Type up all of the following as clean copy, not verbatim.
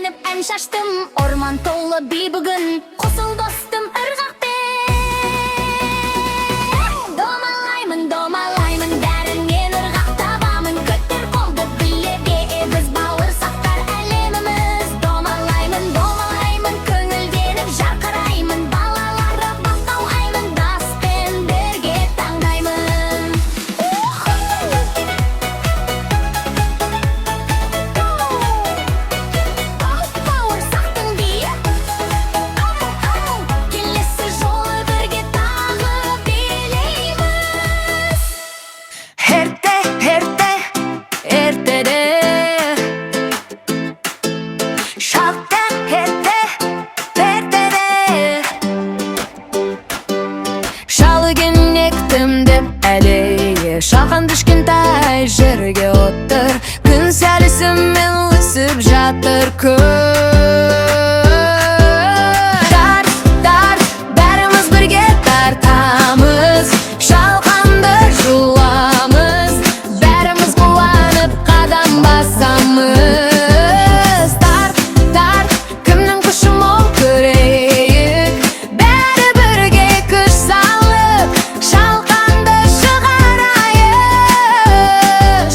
Көңілденіп ән шаштым, орман толы бей бүгін. Қосыл достым ырғақпен. Домалаймын, домалаймын, бәрінен ырғақ табамын. Көтер қолды білеге, біз бауырсақтар әлеміміз. Домалаймын, домалаймын, көңілденіп жарқыраймын. Балалары бақылаймын, даспен бірге таңдаймын. Бауырсақтың биі, келесі жолы бірге тағы билейміз. Ертеде шалта ертеде шалы кенектім деп әлейе шалқан кішкентай жерге отыр. Күн сәлісімен өсіп жатыр тарт, бәріміз бірге тартамыз. Шалқанды жұламыз, бәріміз қуанып қадам басамыз. Тарт, кімнің күші мол көрейік. Бәрі бірге күш салып, шалқанды шығарайық.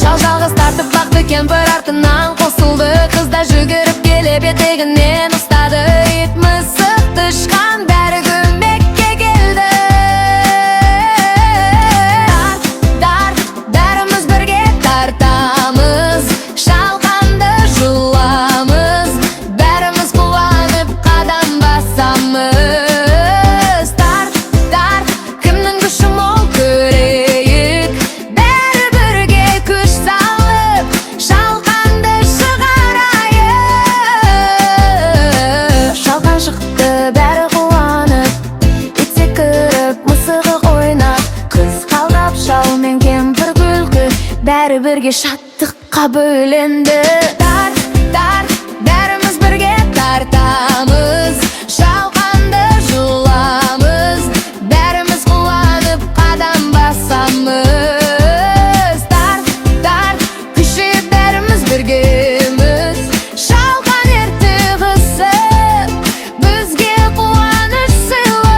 Шал жалғыз тартып бақты, кемпір артынан қосылды. Қызда жүгіріп келіп етегінен ұстады. Ит мысық тышқан бәрі көмекке келді. Тарт, бәріміз бірге тартамыз. Шалқанды жұламыз, бәріміз қуанып қадам басамыз. Тарт, кімнің күші мол көрейік. Бәрі бірге күш салып, шалқанды шығарайық. Шалқан шықты, бәрі қуанып, ит секіріп, мысығы ойнап. Қыз қалдап, шал мен кемпір күлкі, бәрі бірге шаттыққа бөленді. Тарт, бәріміз бірге тартамыз. Шалқанды жұламыз, бәріміз қуанып қадам басамыз. Тарт, күшейіп бәріміз біргеміз. Шалқан ерте қысып, бізге қуаныш сыйлайды.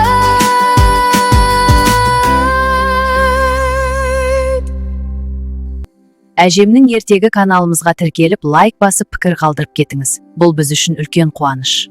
Әжемнің ертегі каналымызға тіркеліп, лайк басып, пікір қалдырып кетіңіз. Бұл біз үшін үлкен қуаныш.